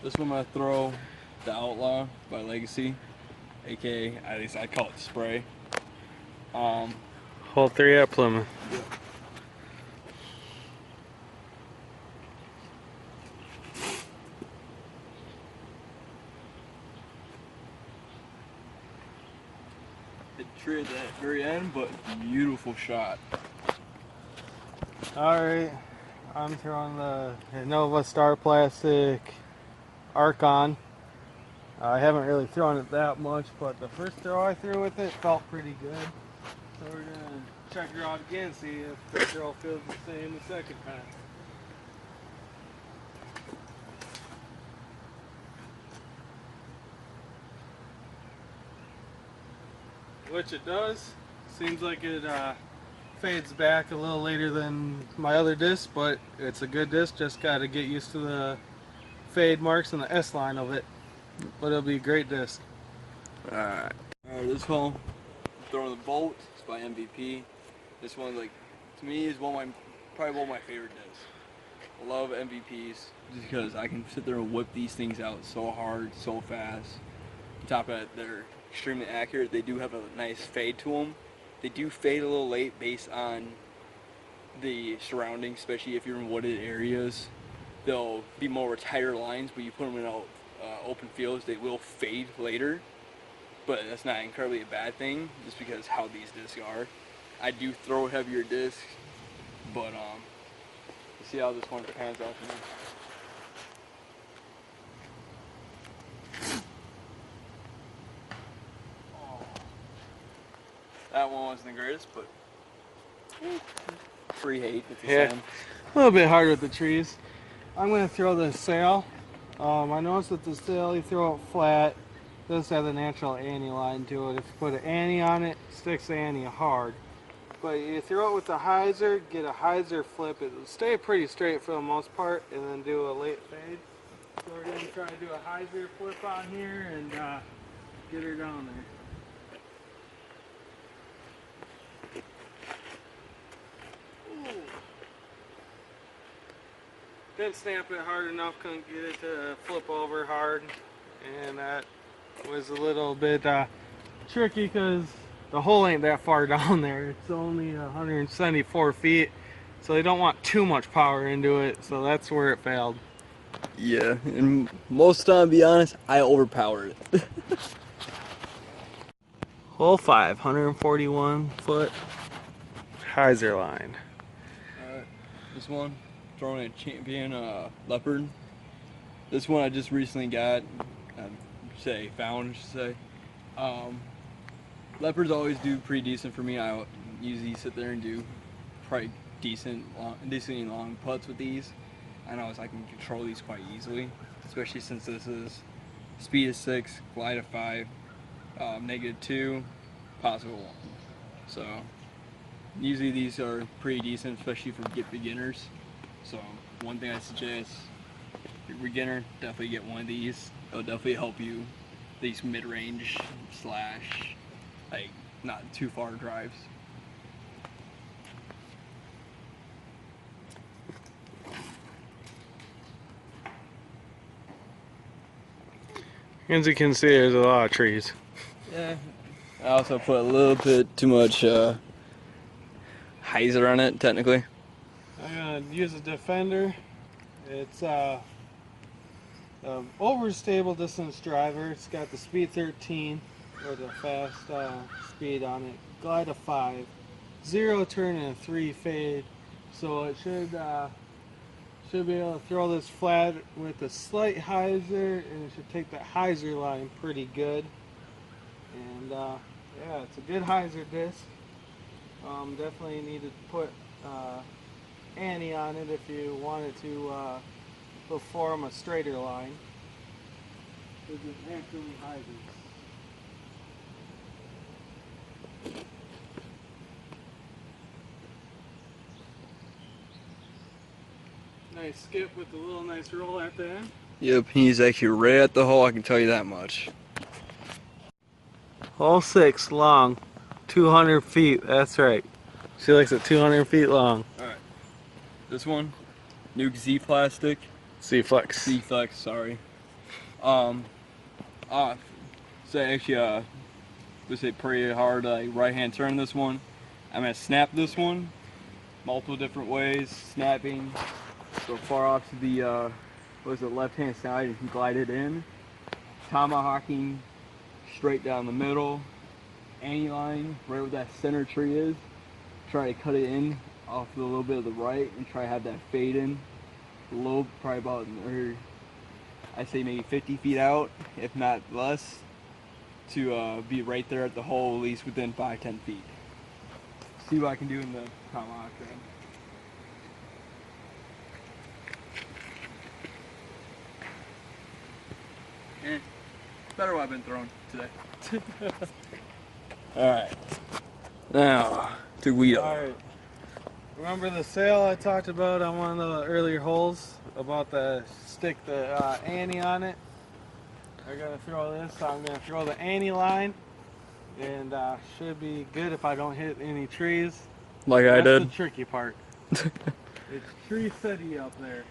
This one I'm gonna throw the Outlaw by Legacy, aka at least I call it spray. Hole 3 at Plymouth. Yep. It tree at the very end, but beautiful shot. Alright, I'm throwing the Nova Star Plastic Archon. I haven't really thrown it that much, but the first throw I threw with it felt pretty good. So we're going to check her out again and see if the throw feels the same the second time. Which it does. Seems like it fades back a little later than my other disc, but it's a good disc. Just got to get used to the fade marks and the S line of it. But it'll be a great disc. Alright, this one, I'm throwing the Bolt. It's by MVP. This one, like, to me, is probably one of my favorite discs. I love MVPs just because I can sit there and whip these things out so hard, so fast. On top of that, they're extremely accurate. They do have a nice fade to them. They do fade a little late based on the surroundings, especially if you're in wooded areas. They'll be more tighter lines, but you put them in open fields, they will fade later. But that's not incredibly a bad thing, just because how these discs are. I do throw heavier discs, but let's see how this one pans out for me. That one wasn't the greatest, but free hate at the same. A little bit hard with the trees. I'm going to throw the sail. I noticed with the sail, you throw it flat. It does have a natural Annie line to it. If you put an Annie on it, it sticks the Annie hard. But you throw it with the hyzer, get a hyzer flip. It'll stay pretty straight for the most part, and then do a late fade. So we're going to try to do a hyzer flip on here and get her down there. Didn't snap it hard enough, couldn't get it to flip over hard, and that was a little bit tricky because the hole ain't that far down there. It's only 174 feet, so they don't want too much power into it, so that's where it failed. Yeah, and most of the time, to be honest, I overpowered it. Hole 5, 141 foot hyzer line. Alright, this one, throwing a champion leopard. This one I just recently got, found, I should say. Leopards always do pretty decent for me. I usually sit there and do probably decently long putts with these. I know I can control these quite easily, especially since this is speed of 6, glide of 5, -2, positive 1. So usually these are pretty decent, especially for beginners. So one thing I suggest, if you're a beginner, definitely get one of these. It'll definitely help you these mid-range / like not too far drives. As you can see, there's a lot of trees. Yeah. I also put a little bit too much hyzer on it, technically. I'm gonna use a Defender. It's overstable distance driver. It's got the speed 13 with a fast speed on it. Glide of 5, 0 turn and a 3 fade. So it should be able to throw this flat with a slight hyzer, and it should take that hyzer line pretty good. And yeah, it's a good hyzer disc. Definitely need to put Annie on it if you wanted to perform a straighter line. This is actually hyzers. Nice skip with a little nice roll at the end. Yep, he's actually right at the hole, I can tell you that much. Hole 6, long, 200 feet, that's right. She likes it 200 feet long. Alright, this one, Nuke Z Plastic. C-Flex. C-Flex, sorry. So actually, let's say pretty hard right hand turn this one. I'm gonna snap this one multiple different ways, snapping so far off to the left hand side and glide it in, tomahawking straight down the middle, any line right where that center tree is. Try to cut it in off a little bit of the right and try to have that fade in a little, probably about I'd say maybe 50 feet out, if not less, to be right there at the hole, at least within 5-10 feet. See what I can do in the tomahawk then. Better what I've been throwing today. Alright. Now, to Guido. Alright. Remember the sail I talked about on one of the earlier holes? About the stick the Annie on it? I'm going to throw this, so I'm going to throw the Annie line. And should be good if I don't hit any trees. Like I did. That's the tricky part. It's tree city up there.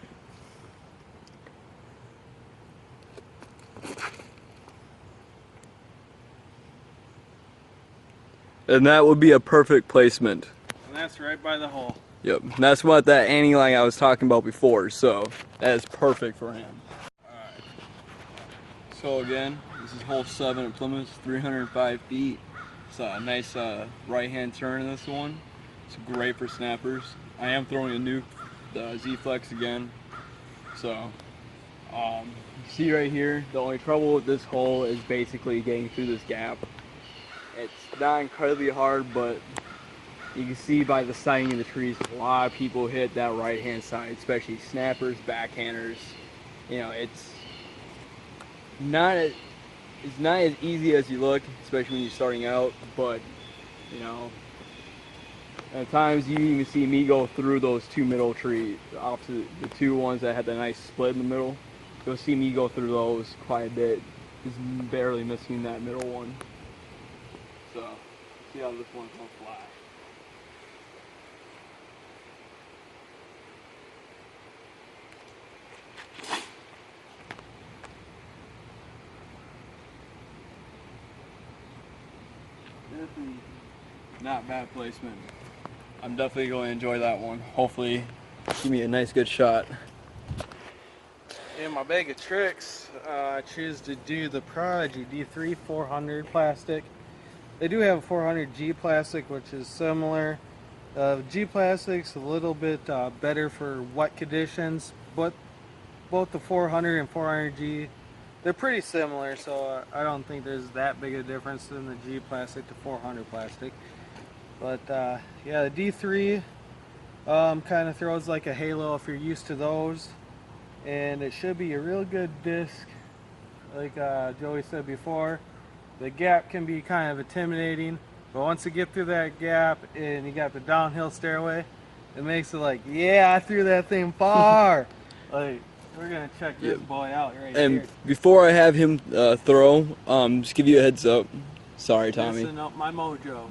And that would be a perfect placement. And that's right by the hole. Yep, and that's what that Annie line I was talking about before, so that is perfect for him. Alright. So again, this is hole 7 at Plymouth, 305 feet. It's a nice right hand turn in this one. It's great for snappers. I am throwing a nuke, the Z-Flex again. So, you see right here, the only trouble with this hole is basically getting through this gap. It's not incredibly hard, but you can see by the sighting of the trees, a lot of people hit that right hand side, especially snappers, backhanders. You know, it's not as easy as you look, especially when you're starting out, but you know, at times you even see me go through those two middle trees, opposite the two ones that had the nice split in the middle. You'll see me go through those quite a bit, just barely missing that middle one. So, see how this one's gonna fly. Definitely not bad placement. I'm definitely going to enjoy that one. Hopefully, give me a nice good shot. In my bag of tricks, I choose to do the Prodigy D3 400 plastic. They do have a 400G plastic, which is similar. G plastic's a little bit better for wet conditions, but both the 400 and 400G, they're pretty similar, so I don't think there's that big a difference in the G plastic to 400 plastic. But yeah, the D3 kind of throws like a halo if you're used to those, and it should be a real good disc. Like Joey said before, the gap can be kind of intimidating, but once you get through that gap and you got the downhill stairway, it makes it like, yeah, I threw that thing far. Like, we're gonna check this boy out right here. And before I have him throw, just give you a heads up. Sorry, Tommy. Messing up my mojo.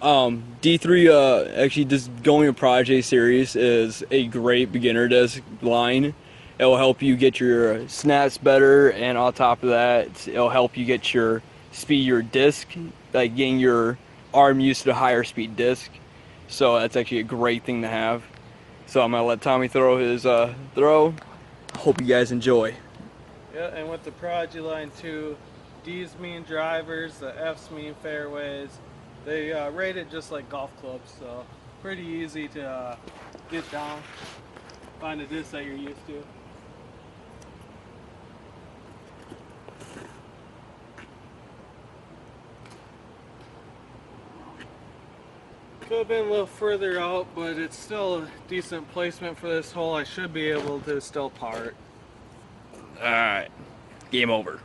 D3 actually just going a Prodigy series is a great beginner disc line. It will help you get your snaps better, and on top of that, it'll help you get your speed, your disc, like getting your arm used to the higher speed disc. So that's actually a great thing to have. So I'm gonna let Tommy throw his throw. Hope you guys enjoy. Yeah, and with the Prodigy line too, D's mean drivers, the F's mean fairways. They rate it just like golf clubs, so pretty easy to get down, find a disc that you're used to. Could have been a little further out, but it's still a decent placement for this hole. I should be able to still par it. Alright, game over.